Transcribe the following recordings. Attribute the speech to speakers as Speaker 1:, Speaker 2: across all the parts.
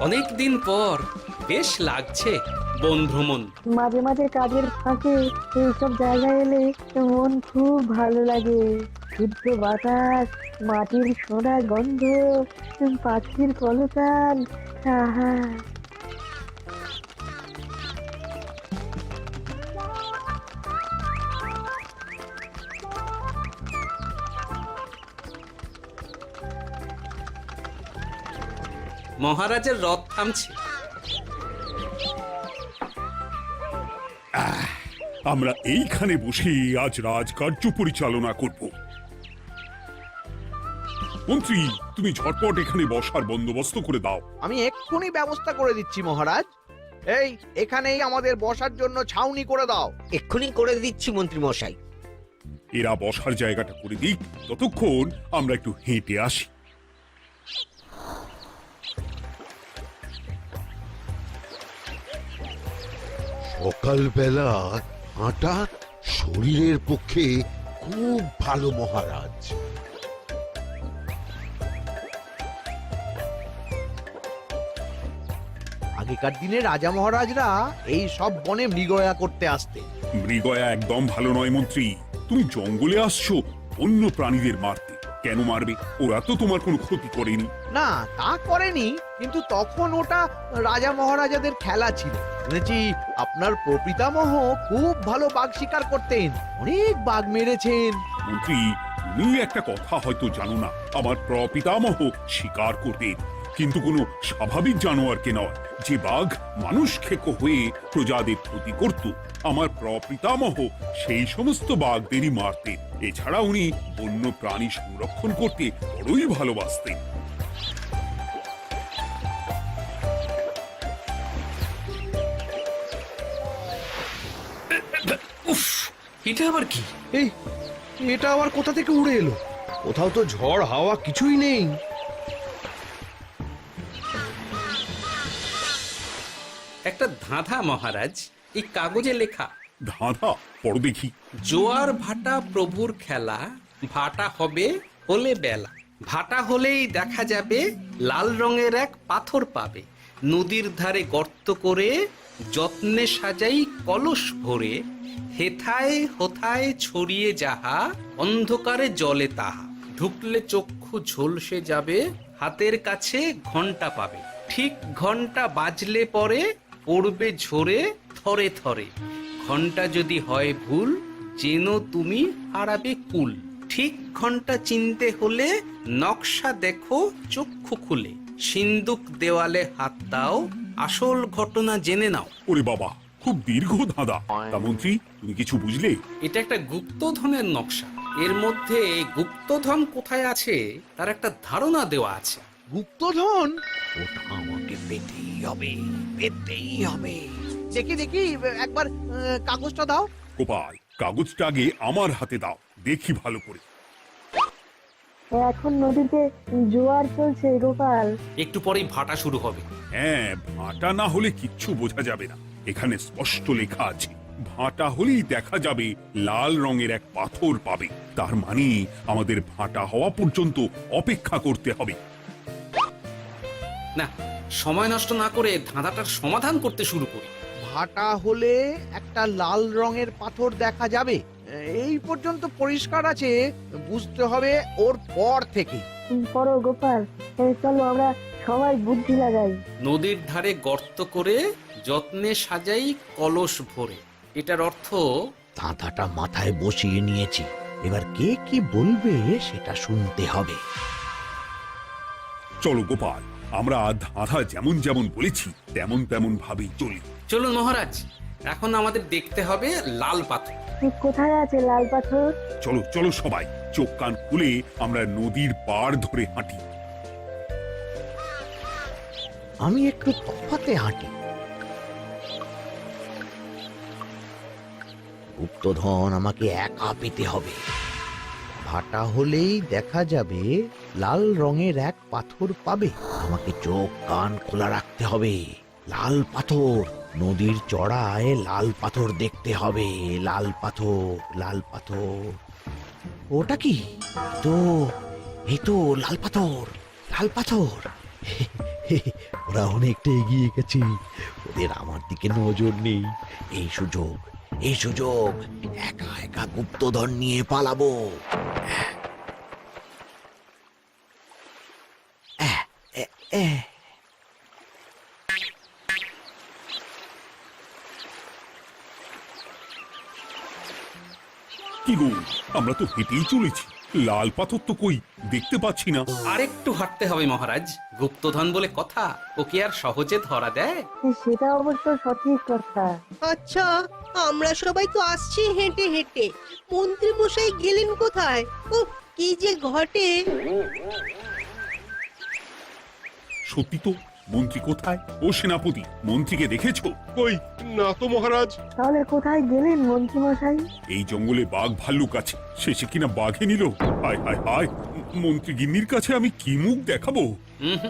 Speaker 1: অনেক দিন পর বেশ লাগছে বন ভ্রমণ।
Speaker 2: মাঝে মাঝে কাজের ফাঁকে এইসব জায়গায় এলে মন খুব ভালো লাগে। শুদ্ধ বাতাস, মাটির সোনা গন্ধ, পাখির কলতান, আহা।
Speaker 1: মহারাজের রথ থামছে।
Speaker 3: আমরা এইখানে বসে আজ রাজকার্য পরিচালনা করব। মন্ত্রী, তুমি ঝটপট এখানে বসার বন্দোবস্ত করে দাও।
Speaker 4: আমি এক্ষুনি ব্যবস্থা করে দিচ্ছি মহারাজ। এই এখানেই আমাদের বসার জন্য ছাউনি করে দাও।
Speaker 5: এক্ষুনি করে দিচ্ছি মন্ত্রী মশাই।
Speaker 3: এরা বসার জায়গাটা করে দিক, ততক্ষণ আমরা একটু হেঁটে আসি।
Speaker 6: সকালবেলা হাঁটা শরীরের পক্ষে খুব ভালো মহারাজ।
Speaker 4: আগেকার দিনে রাজা মহারাজরা এই সব বনে মৃগয়া করতে আসতেন।
Speaker 3: মৃগয়া একদম ভালো নয় মন্ত্রী। তুমি জঙ্গলে আসছো অন্য প্রাণীদের মারতে। কেন মারবে? ওরা তো তোমার কোনো ক্ষতি করেনি।
Speaker 4: না, তা করেনি, কিন্তু তখন ওটা রাজা মহারাজাদের খেলা ছিল। শুনেছি আপনার প্রপিতামহ খুব ভালো বাঘ শিকার করতেন, অনেক বাঘ মেরেছেন।
Speaker 3: মন্ত্রী, তুমি একটা কথা হয়তো জানো না। আমার প্রপিতামহ শিকার করতেন, কিন্তু কোনো স্বাভাবিক জানোয়ারকে নয়, যে বাঘ মানুষ খেকো হয়ে প্রজাদের ক্ষতি করত। আমার প্রপিতামহ সেই সমস্ত বাঘদেরই মারতেন। এছাড়া উনি বন্য প্রাণী সংরক্ষণ করতে বড়ই ভালোবাসতেন।
Speaker 1: উফ, এটা আবার কি?
Speaker 4: এই এটা আবার কোথা থেকে উড়ে এলো? কোথাও তো ঝড় হাওয়া কিছুই নেই।
Speaker 1: একটা ধাঁধা মহারাজ, এই কাগজে লেখা।
Speaker 3: ধাঁধা? পড়ো দেখি।
Speaker 1: জোয়ার ভাটা প্রভুর খেলা, ভাটা হবে হলে বেলা, ভাটা হলেই দেখা যাবে লাল রঙের এক পাথর পাবে, নদীর ধারে গর্ত করে যত্নে সাজাই কলস ভরে, হেথায় হোথায় ছড়িয়ে যাহা অন্ধকারে জলে তাহা, ঢুকলে চক্ষু ঝলসে যাবে, হাতের কাছে ঘন্টা পাবে, ঠিক ঘন্টা বাজলে পরে পড়বে ঝরে থরে থরে, ঘন্টা যদি হয় ভুল যেন তুমি হারাবে কুল, ঠিক ঘন্টা চিনতে হলে নকশা দেখো চক্ষু খুলে, সিন্দুক দেওয়ালে হাত দাও আসল ঘটনা জেনে নাও।
Speaker 3: ওরে বাবা, খুব দীর্ঘ ধাঁধা। তা মন্ত্রী, তুমি কিছু বুঝলে?
Speaker 1: এটা একটা গুপ্তধনের নকশা। এর মধ্যে গুপ্তধন কোথায় আছে তার একটা ধারণা দেওয়া আছে।
Speaker 4: গুপ্তধন? ওটা আমাকে পেতেই হবে, পেতেই হবে। দেখি দেখি একবার কাগজটা দাও।
Speaker 3: গোপাল, কাগজটা আগে আমার হাতে দাও, দেখি ভালো করে।
Speaker 2: এখন নদীতে জোয়ার চলছে গোপাল।
Speaker 1: একটু পরেই ভাটা শুরু হবে।
Speaker 3: হ্যাঁ, ভাটা না হলে কিচ্ছু বোঝা যাবে না। এখানে স্পষ্ট লেখা আছে, ভাটা হলেই দেখা যাবে লাল রঙের এক পাথর পাবে। তার মানে আমাদের ভাটা হওয়া পর্যন্ত অপেক্ষা করতে হবে।
Speaker 1: না, সময় নষ্ট না করে ধাঁধাটার সমাধান করতে শুরু করি।
Speaker 4: ভাটা হলে একটা লাল রঙের পাথর দেখা যাবে, এই পর্যন্ত পরিষ্কার আছে। বুঝতে হবে ওর পর থেকে।
Speaker 2: পড়ো গোপাল, চলো আমরা সবাই বুদ্ধি লাগাই।
Speaker 1: নদীর ধারে গর্ত করে যত্নে সাজাই কলস ভরে। এটার অর্থ
Speaker 4: ধাঁধাটা মাথায় বসিয়ে নিয়েছি, এবার কে কি বলবে সেটা শুনতে হবে।
Speaker 3: চলো গোপাল, আমরা ধাঁধা যেমন যেমন বলেছি তেমন তেমন ভাবেই চলি।
Speaker 1: চলুন মহারাজ, এখন আমাদের দেখতে হবে লাল পাথর।
Speaker 2: কোথায় আছে লাল পাথর?
Speaker 3: চলো চলো সবাই, চোখ কান খুলে আমরা নদীর পাড় ধরে হাঁটি।
Speaker 4: আমি একটু তফাতে হাঁটি। গুপ্তধন আমাকে একা পেতে হবে। ভাটা হলেই দেখা যাবে লাল রঙের এক পাথর পাবে। আমাকে চোখ কান খোলা রাখতে হবে। লাল পাথর, নদীর চড়ায় লাল পাথর দেখতে হবে। লাল পাথর, লাল পাথর। ওটা কি? এই তো লাল পাথর, লাল পাথর। ওরা অনেকটা এগিয়ে গেছে, ওদের আমার দিকে নজর নেই। এই সুযোগ একা একা গুপ্তধন নিয়ে পালাবো।
Speaker 3: কি গো, আমরা তো হেঁটেই চলেছি, লাল পাথর তো কই দেখতে পাচ্ছি না।
Speaker 1: আরেকটু হাঁটতে হবে মহারাজ, গুপ্তধন বলে কথা, ওকে আর সহজে ধরা দেয়?
Speaker 2: সেটা অবশ্য সঠিক কথা।
Speaker 7: আচ্ছা, আমরা সবাই তো আসছি হেঁটে হেঁটে, মন্ত্রী মশাই গেলেন কোথায়? ও কি যে ঘটে!
Speaker 3: সত্যি তো, মন্ত্রী কোথায়? ও সেনাপতি, মন্ত্রীকে দেখেছো? কই,
Speaker 8: না তো মহারাজ।
Speaker 2: তাহলে কোথায় গেলেন মন্ত্রী মশাই?
Speaker 3: এই জঙ্গলে বাঘ ভাল্লুক আছে, শেষে কিনা বাঘে নিল। হায় হায় হায়, মন্ত্রী গিন্নির কাছে আমি কি মুখ দেখাবো?
Speaker 1: হুম,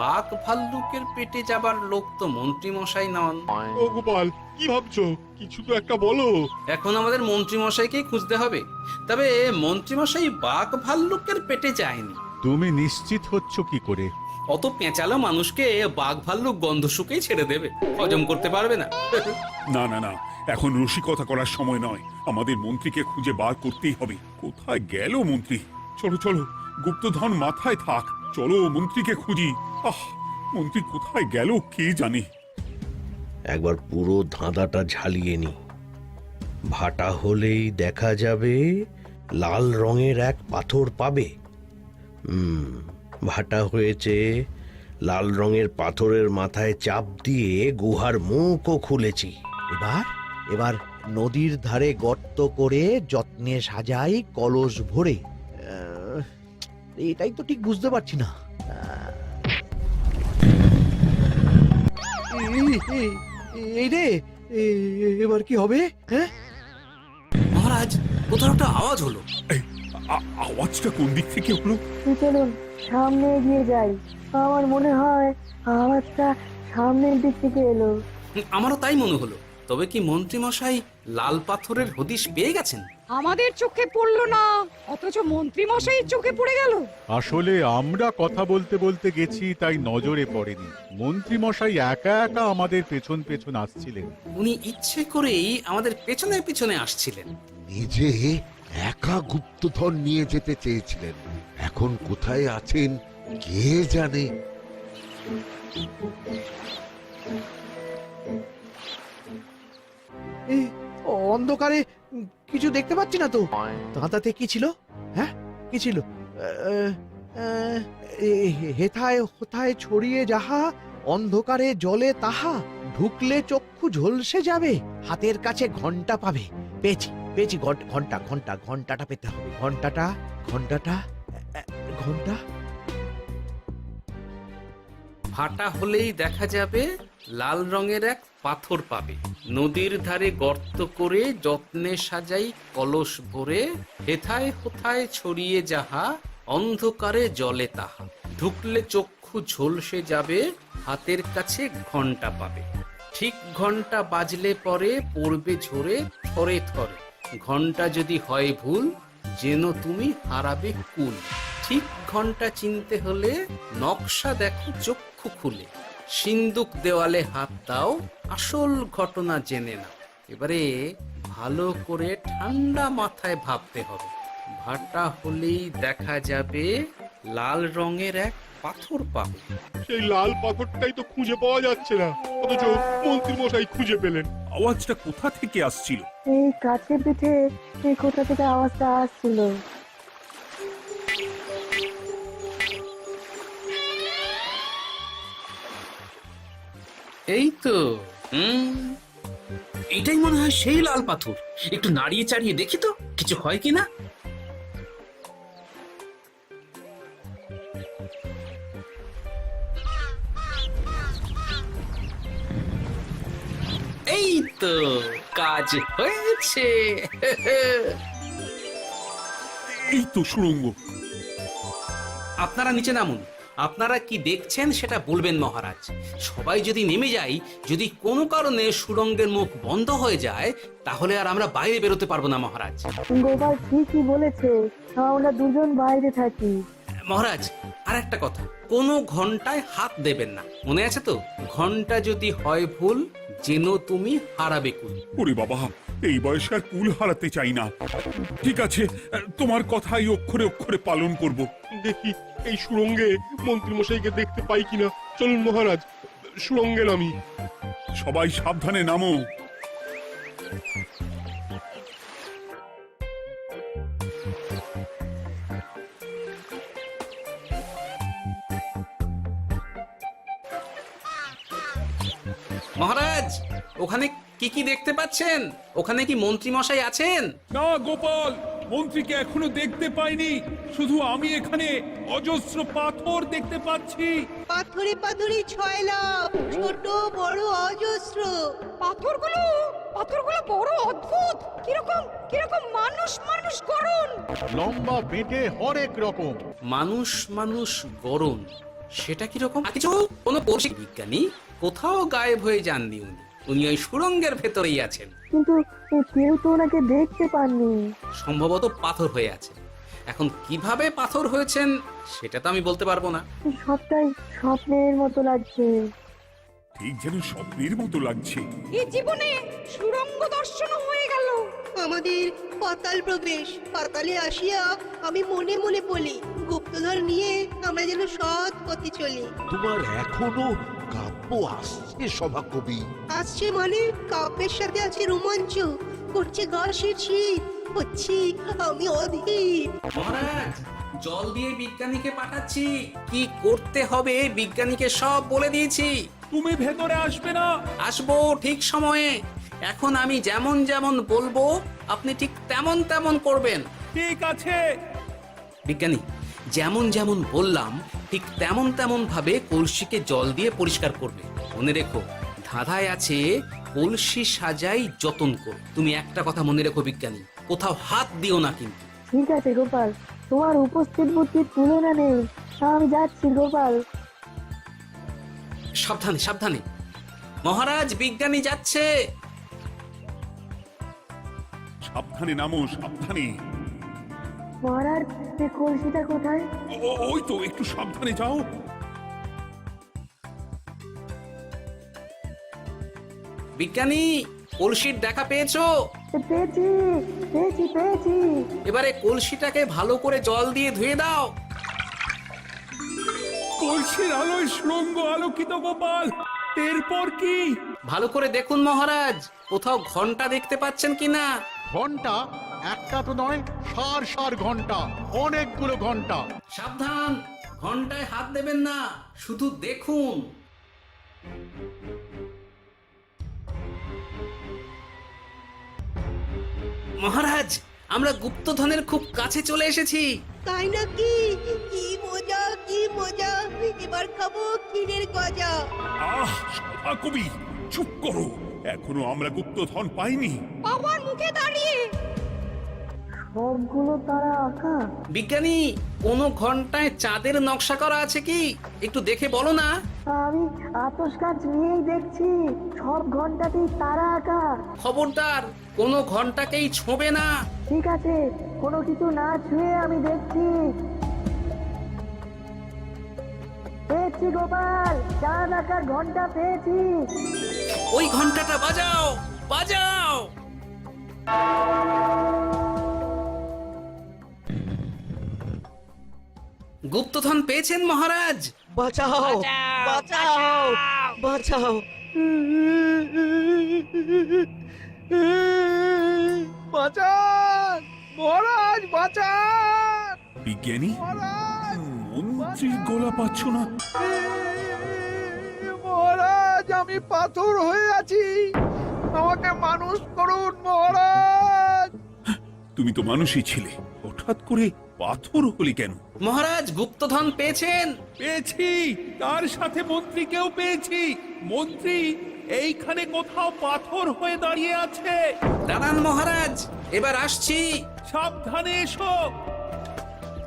Speaker 1: বাঘ ভাল্লুকের পেটে যাবার লোক তো মন্ত্রী মশাই নন।
Speaker 8: ও গোপাল, কি ভাবছো? কিছু তো একটা বলো।
Speaker 1: এখন আমাদের মন্ত্রী মশাইকেই খুঁজতে হবে। তবে মন্ত্রী মশাই বাঘ ভাল্লুকের পেটে যায়নি।
Speaker 9: তুমি নিশ্চিত হচ্ছ কি করে?
Speaker 1: অত পেঁচালো মানুষকে বাঘ ভাল্লুক গন্ধ শুকেই ছেড়ে দেবে, হজম করতে পারবে না।
Speaker 3: না না না, এখন রসিকতা করার সময় নয়, আমাদের মন্ত্রীকে খুঁজে বার করতেই হবে। কোথায় গেল মন্ত্রী? চলো চলো, গুপ্তধন মাথায় থাক, চলো মন্ত্রীকে খুঁজি। আহ, মন্ত্রী কোথায় গেল কে জানে।
Speaker 4: একবার পুরো ধাঁধাটা ঝালিয়ে নি। ভাটা হলেই দেখা যাবে লাল রঙের এক পাথর পাবে। ভাটা হয়েছে, লাল রঙের পাথরের মাথায় চাপ দিয়ে গুহার মুখও খুলেছি। এবার নদীর ধারে গর্ত করে যত্নে সাজাই কলস ভরে। এটাই তো ঠিক বুঝতে পারছি না। এই রে, এবার কি হবে? হ্যাঁ
Speaker 1: মহারাজ, কোথাও একটা আওয়াজ হলো।
Speaker 3: এই, আওয়াজটা কোন দিক থেকে হলো?
Speaker 2: চলুন সামনে এগিয়ে যাই। আমার মনে হয় আওয়াজটা সামনের দিক থেকে এলো।
Speaker 1: আমারও তাই মনে হলো। তবে কি মন্ত্রী মশাই লাল পাথরের হদিশ পেয়ে গেছেন?
Speaker 10: আমাদের চোখে পড়লো না, অথচ মন্ত্রী মশাইয়ের চোখে পড়ে গেল।
Speaker 9: আসলে আমরা কথা বলতে বলতে গেছি, তাই নজরে পড়েনি। মন্ত্রী মশাই একা একা আমাদের পেছন পেছন আসছিলেন।
Speaker 1: উনি ইচ্ছে করেই আমাদের পেছনে পেছনে আসছিলেন।
Speaker 6: নিজে একা গুপ্তধন নিয়ে যেতে চেয়েছিলেন, এখন কোথায় আছেন কে জানে।
Speaker 4: অন্ধকারে কিছু দেখতে পাচ্ছি না তো। দাঁতাতে কি ছিল? হ্যাঁ, কি ছিল? হেথায় হোথায় ছড়িয়ে যাহা, অন্ধকারে জলে তাহা, ঢুকলে চক্ষু ঝলসে যাবে, হাতের কাছে ঘন্টা পাবে। পেয়েছি পেয়েছি, ঘন্টাটা পেতে হবে। ঘন্টা।
Speaker 1: ভাটা হলেই দেখা যাবে লাল রঙের এক পাথর পাবে, নদীর ধারে গর্ত করে যত্নে সাজাই কলস ভরে, হেথায় হোথায় ছড়িয়ে যাহা, অন্ধকারে জলে তাহা, ঢুকলে চক্ষু ঝলসে যাবে, হাতের কাছে ঘন্টা পাবে। ঠিক ঘন্টা বাজলে পরে পড়বে ঝরে থরে থরে, ঘন্টা যদি হয় ভুল যেন তুমি হারাবে কুল। ঠিক ঘন্টা চিনতে হলে নকশা দেখো চক্ষু খুলে, সিন্দুক দেওয়ালে হাত দাও, আসল ঘটনা জেনে নাও। এবারে ভালো করে ঠান্ডা মাথায় ভাবতে হবে। ভাটা হলেই দেখা যাবে লাল রঙের এক পাথর পাবে।
Speaker 8: সেই লাল পাথরটাই তো খুঁজে পাওয়া যাচ্ছে না, অথচ মন্ত্রী মশাই খুঁজে পেলেন।
Speaker 3: আওয়াজটা কোথা থেকে আসছিল?
Speaker 2: এই কাছে পিঠে এই কোথা থেকে আওয়াজটা আসছিল।
Speaker 1: এই তো, এটাই মনে হয় সেই লাল পাথর। একটু নাড়িয়ে চাড়িয়ে দেখি তো কিছু হয় কিনা। এই তো, কাজ হয়েছে।
Speaker 3: এই তো সুড়ঙ্গ।
Speaker 1: আপনারা নিচে নামুন। আপনারা কি দেখছেন সেটা বলবেন মহারাজ। সবাই যদি নেমে যাই, যদি কোনো কারণে সুড়ঙ্গের মুখ বন্ধ হয়ে যায়, তাহলে আর আমরা বাইরে বেরোতে পারবো না মহারাজ।
Speaker 2: গোপাল ঠিকই বলেছে, আমরা দুজন বাইরে থাকি।
Speaker 1: মহারাজ আর একটা কথা, কোনো ঘন্টায় হাত দেবেন না, মনে আছে তো? ঘন্টা যদি হয় ভুল, যেন তুমি হারাবে কুল।
Speaker 3: ওরে বাবা, এই বয়সে আর কুল হারাতে চাই না। ঠিক আছে, তোমার কথাই অক্ষরে অক্ষরে পালন করব।
Speaker 8: দেখি এই সুরঙ্গে মন্ত্রীমশাইকে দেখতে পাই কিনা। চলুন মহারাজ, সুরঙ্গে নামি।
Speaker 3: সবাই সাবধানে নামো।
Speaker 1: মহারাজ, ওখানে কি কি দেখতে পাচ্ছেন? ওখানে কি মন্ত্রী মশাই আছেন?
Speaker 3: না গোপাল, মন্ত্রীকে এখনো দেখতে পাইনি। শুধু আমি এখানে অজস্র পাথর দেখতে পাচ্ছি।
Speaker 7: পাথরে পাথরে ছয়লা, ছোট বড় অজস্র।
Speaker 10: পাথরগুলো বড় অদ্ভুত, কিরকম কিরকম মানুষ মানুষ করুন।
Speaker 9: লম্বা বেঁটে হরেক রকম।
Speaker 1: মানুষ মানুষ গরম, সেটা কিরকম? কিছু কোনো কৌশিক বিজ্ঞানী কোথাও গায়েব হয়ে যাননি। উনি ওই সুড়ঙ্গের ভেতরেই আছেন।
Speaker 2: কিন্তু কেউ তো ওনাকে দেখতে পাননি।
Speaker 1: সম্ভবত পাথর হয়ে আছে। এখন কিভাবে পাথর হয়েছেন সেটা তো আমি বলতে পারবো না।
Speaker 2: সবটাই স্বপ্নের মতো লাগছে।
Speaker 3: ঠিক যেন স্বপ্নের মতো লাগছে।
Speaker 10: এই জীবনে সুরঙ্গ দর্শন হয়ে গেল।
Speaker 7: আমাদের পাতাল প্রবেশ। পাতালে আসিয়া আমি মনে মনে বলি, গুপ্তধর নিয়ে আমরা যেন সৎ পথে চলি।
Speaker 6: তোমার এখনো কাব্য আসছে সভাকবি?
Speaker 7: আসছে মানে কাব্যের সাথে আছে রোমাঞ্চ, করছে গা শীত, হচ্ছি আমি অধীর।
Speaker 1: মহারাজ, জল দিয়ে বিজ্ঞানীকে পাঠাচ্ছি। কি করতে হবে বিজ্ঞানীকে সব বলে দিয়েছি।
Speaker 3: তুমি ভেতরে আসবে না?
Speaker 1: আসবো ঠিক সময়ে। এখন আমি যেমন যেমন বলবো আপনি ঠিক তেমন তেমন করবেন।
Speaker 3: ঠিক আছে।
Speaker 1: বিজ্ঞানী, যেমন যেমন বললাম ঠিক তেমন তেমন ভাবে কলসিকে জল দিয়ে পরিষ্কার করবে। মনে রেখো, ধাঁধায় আছে কলসি সাজাই যতন কর। তুমি একটা কথা মনে রেখো বিজ্ঞানী, কোথাও হাত দিও না কিন্তু।
Speaker 2: ঠিক আছে গোপাল, তোমার উপস্থিত বুদ্ধির তুলনা নেই। আমি যাচ্ছি গোপাল।
Speaker 1: সাবধানে সাবধানে। মহারাজ, বিজ্ঞানী যাচ্ছে।
Speaker 3: সাবধানে নামো, সাবধানে।
Speaker 2: মহারাজ, এই কলসিটা কোথায়?
Speaker 3: ওই তো, একটু সাবধানে যাও।
Speaker 1: বিজ্ঞানী, কলসির দেখা পেয়েছো?
Speaker 2: পেয়েছি পেয়েছি পেয়েছি।
Speaker 1: এবারে কলসিটাকে ভালো করে জল দিয়ে ধুয়ে দাও।
Speaker 3: কলসির আলোয় সুড়ঙ্গ আলোকিত গোপাল। এরপর কি?
Speaker 1: ভালো করে দেখুন মহারাজ, কোথাও ঘন্টা দেখতে পাচ্ছেন কিনা।
Speaker 9: ঘন্টা একটা তো নয়, সার সার ঘন্টা, অনেকগুলো ঘন্টা।
Speaker 1: সাবধান, ঘন্টায় হাত দেবেন না, শুধু দেখুন। মহারাজ, আমরা গুপ্তধনের খুব কাছে চলে এসেছি।
Speaker 7: তাই নাকি? কি মজা কি মজা, এবার খাবো ক্ষীরের গজা।
Speaker 3: আহ, সভাকবি চুপ করো। এখনো আমরা গুপ্তধন পাইনি।
Speaker 10: আমার মুখে দাঁড়িয়ে
Speaker 2: সবগুলো তারা আঁকা।
Speaker 1: বিজ্ঞানী, কোন ঘন্টায় চাঁদের নকশা করা আছে কি? একটু দেখে বলো না।
Speaker 2: আমি আতস কাজ নিয়েই দেখছি, সব ঘন্টাতেই তারা আঁকা।
Speaker 1: খবরদার, কোনো ঘন্টাকেই ছোঁবে না।
Speaker 2: ঠিক আছে, কোনো কিছু না ছুঁয়ে আমি দেখছি। পেয়েছি গোপাল, চাঁদ আঁকার ঘন্টা পেয়েছি।
Speaker 1: ওই ঘন্টাটা বাজাও, বাজাও। গুপ্তধন পেয়েছেন মহারাজ।
Speaker 5: বাঁচাও বাঁচাও বাঁচাও।
Speaker 10: বাঁচান মহারাজ, বাঁচান
Speaker 3: বিজ্ঞানী,
Speaker 10: মহারাজ।
Speaker 3: মন্ত্রীর গলা পাচ্ছ না?
Speaker 10: মহারাজ, আমি পাথর হয়ে আছি, আমাকে মানুষ করুন মহারাজ।
Speaker 3: তুমি তো মানুষই ছিলে, হঠাৎ করে পাথর হলি কেন?
Speaker 1: মহারাজ, গুপ্তধন পেয়েছেন?
Speaker 3: পেয়েছি, তার সাথে মন্ত্রীকেও পেয়েছি। মন্ত্রী এইখানে কোথাও পাথর হয়ে দাঁড়িয়ে আছে।
Speaker 1: দাঁড়ান মহারাজ, এবার আসছি।
Speaker 3: সাবধানে এসো।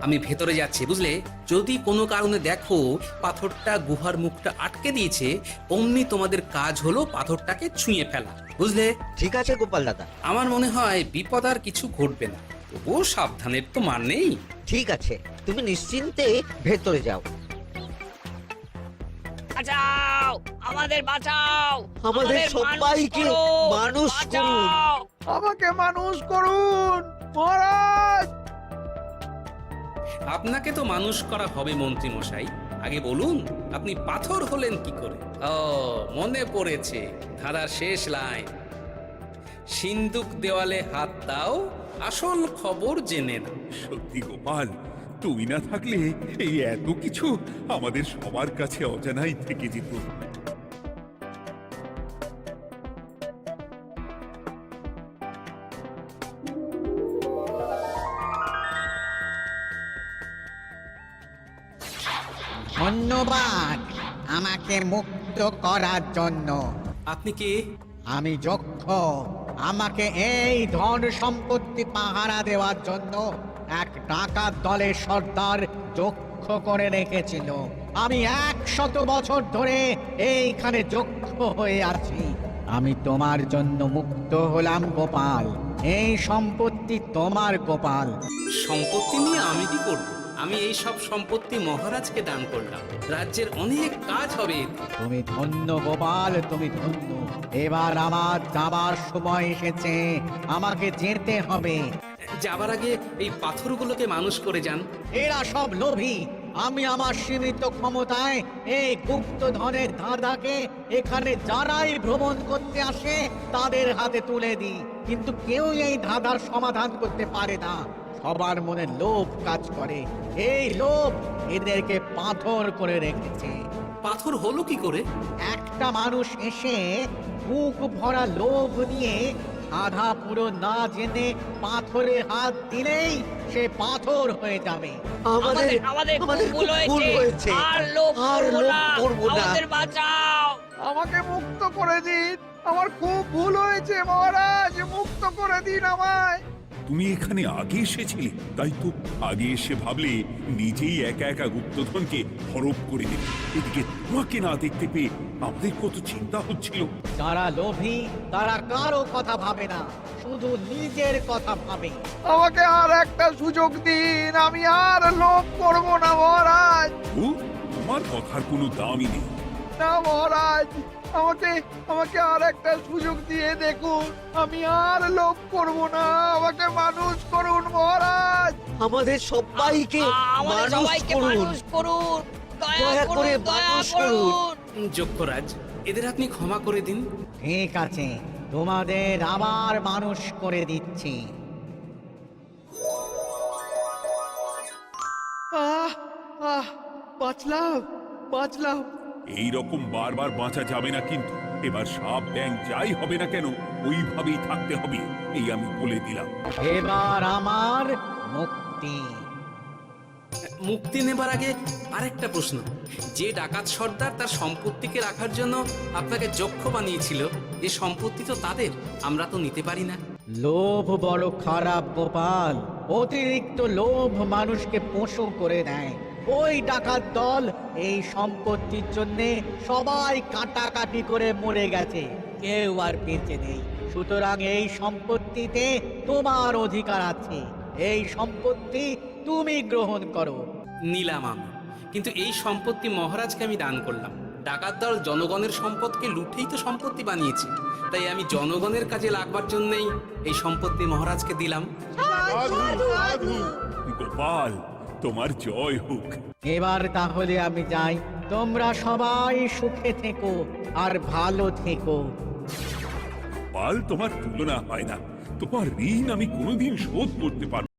Speaker 1: আমি ভেতরে যাচ্ছি, বুঝলে? যদি কোনো কারণে দেখো পাথরটা গুহার মুখটা আটকে দিয়েছে, অমনি তোমাদের কাজ হলো পাথরটাকে ছুঁয়ে ফেলা, বুঝলে?
Speaker 5: ঠিক আছে গোপাল দাদা।
Speaker 1: আমার মনে হয় বিপদ আর কিছু ঘটবে না, তবুও সাবধানের তো মান নেই।
Speaker 5: ঠিক আছে। তুমি নিশ্চিন্তে ভেতরে যাও।
Speaker 10: বাঁচাও, আমাদের বাঁচাও,
Speaker 5: আমাদের সবাইকে মানুষ করুন।
Speaker 4: আমাকে মানুষ করুন মহারাজ।
Speaker 1: আপনাকে তো মানুষ করা হবে মন্ত্রী মশাই। আগে বলুন আপনি পাথর হলেন কি করে? ও মনে পড়েছে, ধারার শেষ লাইন, সিন্দুক দেওয়ালে হাত দাও, আসল খবর জেনে নাও।
Speaker 3: সত্যি গোপাল, তুমি না থাকলে এই এত কিছু আমাদের সবার কাছে অজানাই থেকে যেত।
Speaker 11: ধন্যবাদ আমাকে মুক্ত করার জন্য।
Speaker 1: আপনি কে?
Speaker 11: আমি যক্ষ। আমাকে এই ধন সম্পত্তি পাহারা দেওয়ার জন্য এক ডাকাত দলের সর্দার যক্ষ করে রেখেছিল। আমি 100 বছর ধরে এইখানে যক্ষ হয়ে আছি। আমি তোমার জন্য মুক্ত হলাম গোপাল। এই সম্পত্তি তোমার গোপাল।
Speaker 1: সম্পত্তি নিয়ে আমি কি করব? আমি এই সব সম্পত্তি মহারাজকে দান করলাম, রাজ্যের অনেক কাজ হবে এতে।
Speaker 11: তুমি ধন্য গোপাল, তুমি ধন্য। এবার আমার যাবার সময় এসেছে, আমাকে যেতে হবে।
Speaker 1: যাবার আগে এই পাথরগুলোকে মানুষ করে যান।
Speaker 11: এরা সব লোভী। আমি আমার সীমিত ক্ষমতায় এই গুপ্ত ধনের ধাঁধাকে এখানে যারাই ভ্রমণ করতে আসে তাদের হাতে তুলে দিই, কিন্তু কেউ এই ধাঁধার সমাধান করতে পারে না। সবার মনে লোভ কাজ করে। এই লোভ এদেরকে পাথর করে রেখেছে।
Speaker 1: পাথর হলো কি করে?
Speaker 11: একটা মানুষ এসে বুক ভরা লোভ নিয়ে আধা পুরো না জেনে পাথরে হাত দিলেই সে পাথর হয়ে যাবে।
Speaker 5: আমাদের
Speaker 10: আমাদের
Speaker 5: আমাদের
Speaker 10: ভুল
Speaker 5: ভুল হয়েছে।
Speaker 10: আর লোভ
Speaker 5: আর
Speaker 10: করবো
Speaker 5: লোভ
Speaker 10: না।
Speaker 5: করবো না।
Speaker 10: আমাদের বাঁচাও।
Speaker 4: আমাকে মুক্ত করে দিন। আমার খুব ভুল হয়েছে মহারাজ, মুক্ত করে দিন আমায়।
Speaker 3: তুমি এখানে আগে এসেছিলে, তাই তো আগে এসে ভাবলে নিজেই একা একা গুপ্তধনকে হরপ করে দেবে। এদিকে তোমাকে না দেখতে পেয়ে আমাদের কত চিন্তা হচ্ছিল।
Speaker 11: যারা লোভী তারা কারো কথা ভাবে না, শুধু নিজের কথা ভাবে।
Speaker 4: আমাকে আর একটা সুযোগ দিন, আমি আর লোভ করব না মহারাজ।
Speaker 3: ও, তোমার কথার কোনো দামই নেই।
Speaker 4: না মহারাজ, আমাকে আমাকে আর একটা সুযোগ দিয়ে দেখুন, আমি আর লোভ করব না। আমাকে মানুষ করুন মহারাজ।
Speaker 5: আমাদের সবাইকে
Speaker 10: আমাদের
Speaker 5: মানুষ
Speaker 10: সবাইকে
Speaker 5: করুন।
Speaker 10: মানুষ করুন।
Speaker 5: দয়া করে মানুষ করুন।
Speaker 1: যক্ষরাজ, এদের আপনি ক্ষমা করে দিন।
Speaker 11: ঠিক আছে, তোমাদের আবার মানুষ করে দিচ্ছি।
Speaker 4: বাঁচলাম।
Speaker 3: এই রকম বারবার বাঁচা যাবে না, কিন্তু এবার সাপ ব্যাং যাই হবে না কেন ওইভাবেই থাকতে হবে, এই আমি বলে দিলাম।
Speaker 11: এবার আমার মুক্তি।
Speaker 1: মুক্তি নেবার আগে আরেকটা প্রশ্ন, যে ডাকাত সর্দার তার সম্পত্তিকে রাখার জন্য আপনাকে যক্ষ বানিয়েছিল, যে সম্পত্তি তো তাদের, আমরা তো নিতে পারি না।
Speaker 11: লোভ বড় খারাপ গোপাল। অতিরিক্ত লোভ মানুষকে পশু করে দেয়। ওই ডাকাত দল এই সম্পত্তির জন্যে সবাই কাটাকাটি করে মরে গেছে, কেউ আর বেঁচে নেই। সুতরাং এই সম্পত্তিতে তোমার অধিকার আছে। এই সম্পত্তি তুমি গ্রহণ করো।
Speaker 1: নিলাম আমি, কিন্তু এই সম্পত্তি মহারাজকে আমি দান করলাম। ডাকাত দল জনগণের সম্পদকে লুটেই তো সম্পত্তি বানিয়েছে, তাই আমি জনগণের কাজে লাগবার জন্যই এই সম্পত্তি মহারাজকে দিলাম।
Speaker 3: গোপাল, তোমার জয় হোক।
Speaker 11: এবার তাহলে আমি যাই। তোমরা সবাই সুখে থেকো আর ভালো থেকো।
Speaker 3: গোপাল, তোমার তুলনা হয় না। তোমার ঋণ আমি কোনোদিন শোধ করতে পারবো